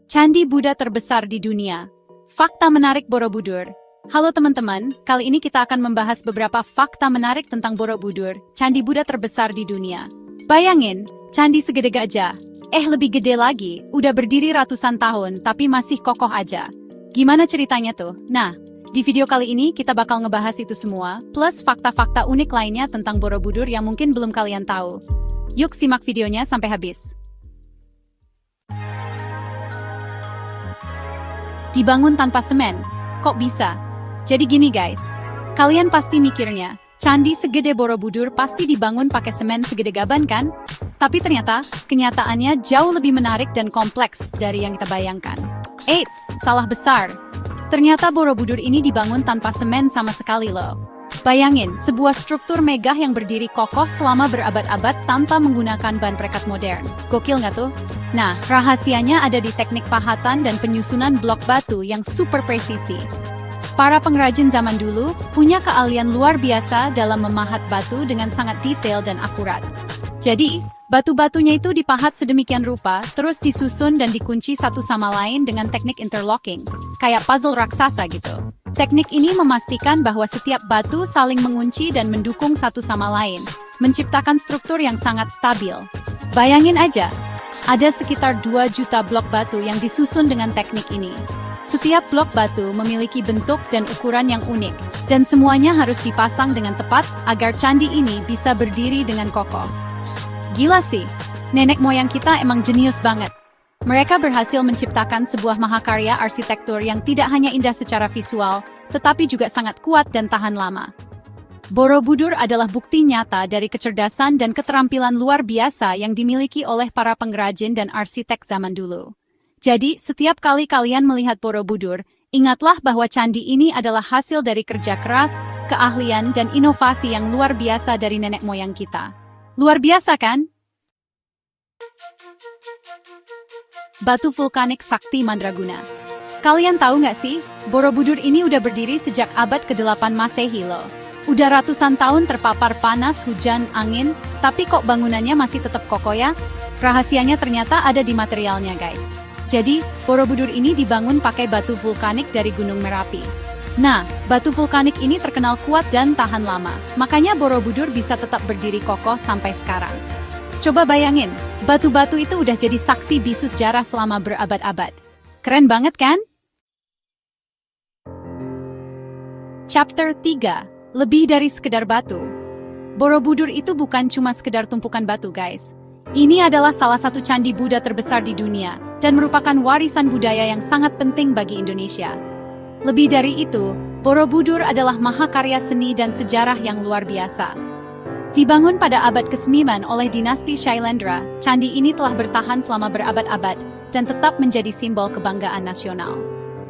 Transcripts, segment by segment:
Candi Buddha terbesar di dunia. Fakta menarik Borobudur. Halo teman-teman, kali ini kita akan membahas beberapa fakta menarik tentang Borobudur, Candi Buddha terbesar di dunia. Bayangin, candi segede gajah. Lebih gede lagi, udah berdiri ratusan tahun tapi masih kokoh aja. Gimana ceritanya tuh? Nah, di video kali ini kita bakal ngebahas itu semua, plus fakta-fakta unik lainnya tentang Borobudur yang mungkin belum kalian tahu. Yuk simak videonya sampai habis. Dibangun tanpa semen, kok bisa? Jadi gini guys, kalian pasti mikirnya, candi segede Borobudur pasti dibangun pakai semen segede gaban kan? Tapi ternyata, kenyataannya jauh lebih menarik dan kompleks dari yang kita bayangkan. Eits, salah besar. Ternyata Borobudur ini dibangun tanpa semen sama sekali loh. Bayangin, sebuah struktur megah yang berdiri kokoh selama berabad-abad tanpa menggunakan bahan perekat modern. Gokil nggak tuh? Nah, rahasianya ada di teknik pahatan dan penyusunan blok batu yang super presisi. Para pengrajin zaman dulu punya keahlian luar biasa dalam memahat batu dengan sangat detail dan akurat. Jadi, batu-batunya itu dipahat sedemikian rupa, terus disusun dan dikunci satu sama lain dengan teknik interlocking, kayak puzzle raksasa gitu. Teknik ini memastikan bahwa setiap batu saling mengunci dan mendukung satu sama lain, menciptakan struktur yang sangat stabil. Bayangin aja, ada sekitar 2 juta blok batu yang disusun dengan teknik ini. Setiap blok batu memiliki bentuk dan ukuran yang unik, dan semuanya harus dipasang dengan tepat agar candi ini bisa berdiri dengan kokoh. Gila sih, nenek moyang kita emang jenius banget. Mereka berhasil menciptakan sebuah mahakarya arsitektur yang tidak hanya indah secara visual, tetapi juga sangat kuat dan tahan lama. Borobudur adalah bukti nyata dari kecerdasan dan keterampilan luar biasa yang dimiliki oleh para pengrajin dan arsitek zaman dulu. Jadi, setiap kali kalian melihat Borobudur, ingatlah bahwa candi ini adalah hasil dari kerja keras, keahlian, dan inovasi yang luar biasa dari nenek moyang kita. Luar biasa kan? Batu vulkanik sakti Mandraguna. Kalian tahu nggak sih, Borobudur ini udah berdiri sejak abad ke-8 Masehi loh. Udah ratusan tahun terpapar panas, hujan, angin, tapi kok bangunannya masih tetap kokoh ya? Rahasianya ternyata ada di materialnya guys. Jadi, Borobudur ini dibangun pakai batu vulkanik dari Gunung Merapi. Nah, batu vulkanik ini terkenal kuat dan tahan lama, makanya Borobudur bisa tetap berdiri kokoh sampai sekarang. Coba bayangin, batu-batu itu udah jadi saksi bisu sejarah selama berabad-abad. Keren banget kan? Chapter 3. Lebih dari sekedar batu. Borobudur itu bukan cuma sekedar tumpukan batu guys. Ini adalah salah satu candi Buddha terbesar di dunia, dan merupakan warisan budaya yang sangat penting bagi Indonesia. Lebih dari itu, Borobudur adalah mahakarya seni dan sejarah yang luar biasa. Dibangun pada abad ke-9 oleh dinasti Shailendra, candi ini telah bertahan selama berabad-abad dan tetap menjadi simbol kebanggaan nasional.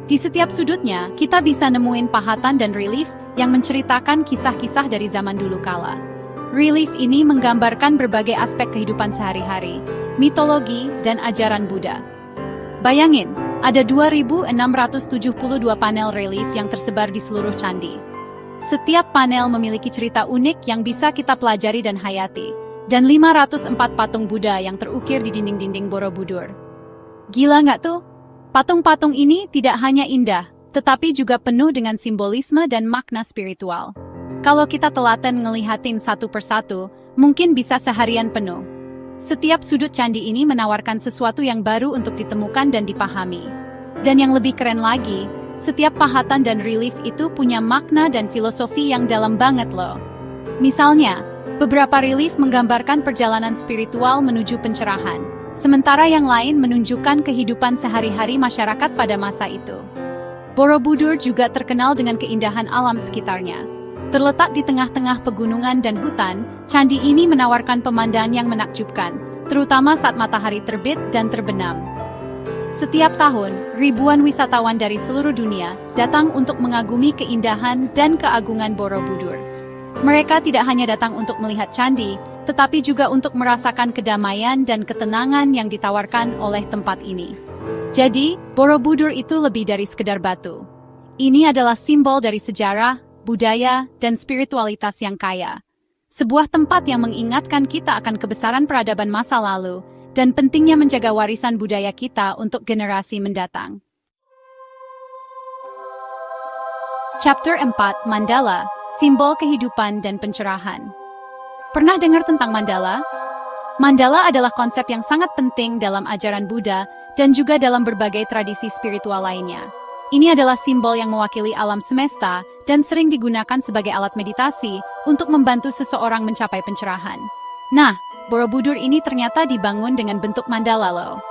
Di setiap sudutnya, kita bisa nemuin pahatan dan relief yang menceritakan kisah-kisah dari zaman dulu kala. Relief ini menggambarkan berbagai aspek kehidupan sehari-hari, mitologi, dan ajaran Buddha. Bayangin, ada 2.672 panel relief yang tersebar di seluruh candi. Setiap panel memiliki cerita unik yang bisa kita pelajari dan hayati, dan 504 patung Buddha yang terukir di dinding-dinding Borobudur. Gila nggak tuh? Patung-patung ini tidak hanya indah, tetapi juga penuh dengan simbolisme dan makna spiritual. Kalau kita telaten ngelihatin satu persatu, mungkin bisa seharian penuh. Setiap sudut candi ini menawarkan sesuatu yang baru untuk ditemukan dan dipahami. Dan yang lebih keren lagi, setiap pahatan dan relief itu punya makna dan filosofi yang dalam banget loh. Misalnya, beberapa relief menggambarkan perjalanan spiritual menuju pencerahan, sementara yang lain menunjukkan kehidupan sehari-hari masyarakat pada masa itu. Borobudur juga terkenal dengan keindahan alam sekitarnya. Terletak di tengah-tengah pegunungan dan hutan, candi ini menawarkan pemandangan yang menakjubkan, terutama saat matahari terbit dan terbenam. Setiap tahun, ribuan wisatawan dari seluruh dunia datang untuk mengagumi keindahan dan keagungan Borobudur. Mereka tidak hanya datang untuk melihat candi, tetapi juga untuk merasakan kedamaian dan ketenangan yang ditawarkan oleh tempat ini. Jadi, Borobudur itu lebih dari sekedar batu. Ini adalah simbol dari sejarah, budaya, dan spiritualitas yang kaya. Sebuah tempat yang mengingatkan kita akan kebesaran peradaban masa lalu, dan pentingnya menjaga warisan budaya kita untuk generasi mendatang. Chapter 4, Mandala, Simbol Kehidupan dan Pencerahan. Pernah dengar tentang mandala? Mandala adalah konsep yang sangat penting dalam ajaran Buddha dan juga dalam berbagai tradisi spiritual lainnya. Ini adalah simbol yang mewakili alam semesta dan sering digunakan sebagai alat meditasi untuk membantu seseorang mencapai pencerahan. Nah, Borobudur ini ternyata dibangun dengan bentuk mandala loh.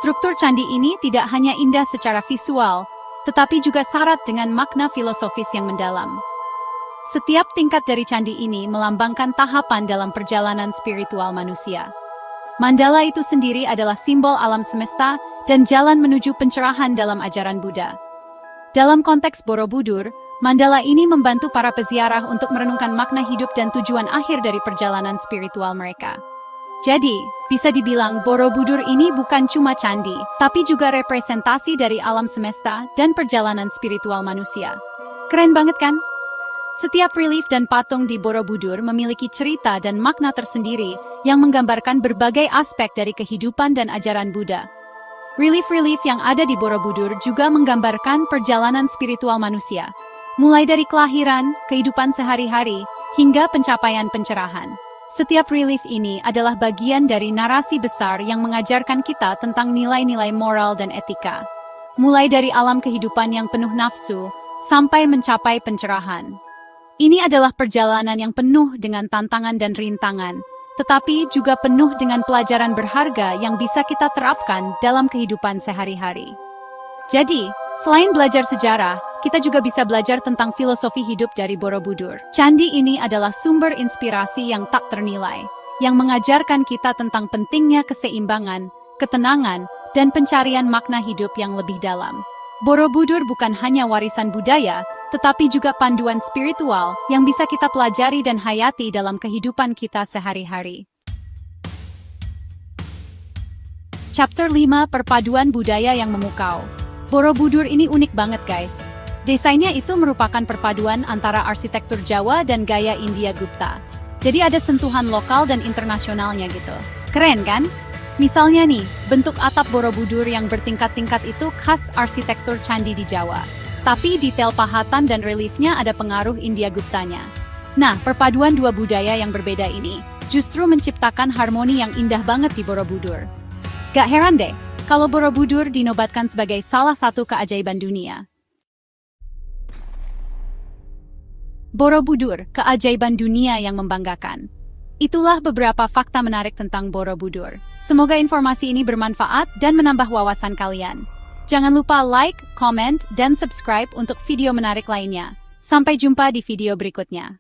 Struktur candi ini tidak hanya indah secara visual, tetapi juga syarat dengan makna filosofis yang mendalam. Setiap tingkat dari candi ini melambangkan tahapan dalam perjalanan spiritual manusia. Mandala itu sendiri adalah simbol alam semesta dan jalan menuju pencerahan dalam ajaran Buddha. Dalam konteks Borobudur, mandala ini membantu para peziarah untuk merenungkan makna hidup dan tujuan akhir dari perjalanan spiritual mereka. Jadi, bisa dibilang Borobudur ini bukan cuma candi, tapi juga representasi dari alam semesta dan perjalanan spiritual manusia. Keren banget kan? Setiap relief dan patung di Borobudur memiliki cerita dan makna tersendiri yang menggambarkan berbagai aspek dari kehidupan dan ajaran Buddha. Relief-relief yang ada di Borobudur juga menggambarkan perjalanan spiritual manusia, mulai dari kelahiran, kehidupan sehari-hari, hingga pencapaian pencerahan. Setiap relief ini adalah bagian dari narasi besar yang mengajarkan kita tentang nilai-nilai moral dan etika, mulai dari alam kehidupan yang penuh nafsu, sampai mencapai pencerahan. Ini adalah perjalanan yang penuh dengan tantangan dan rintangan, tetapi juga penuh dengan pelajaran berharga yang bisa kita terapkan dalam kehidupan sehari-hari. Jadi, selain belajar sejarah, kita juga bisa belajar tentang filosofi hidup dari Borobudur. Candi ini adalah sumber inspirasi yang tak ternilai, yang mengajarkan kita tentang pentingnya keseimbangan, ketenangan, dan pencarian makna hidup yang lebih dalam. Borobudur bukan hanya warisan budaya, tetapi juga panduan spiritual yang bisa kita pelajari dan hayati dalam kehidupan kita sehari-hari. Chapter 5, Perpaduan Budaya yang Memukau. Borobudur ini unik banget guys. Desainnya itu merupakan perpaduan antara arsitektur Jawa dan gaya India Gupta. Jadi ada sentuhan lokal dan internasionalnya gitu. Keren kan? Misalnya nih, bentuk atap Borobudur yang bertingkat-tingkat itu khas arsitektur candi di Jawa. Tapi detail pahatan dan reliefnya ada pengaruh India Guptanya. Nah, perpaduan dua budaya yang berbeda ini justru menciptakan harmoni yang indah banget di Borobudur. Gak heran deh, kalau Borobudur dinobatkan sebagai salah satu keajaiban dunia. Borobudur, keajaiban dunia yang membanggakan. Itulah beberapa fakta menarik tentang Borobudur. Semoga informasi ini bermanfaat dan menambah wawasan kalian. Jangan lupa like, comment, dan subscribe untuk video menarik lainnya. Sampai jumpa di video berikutnya.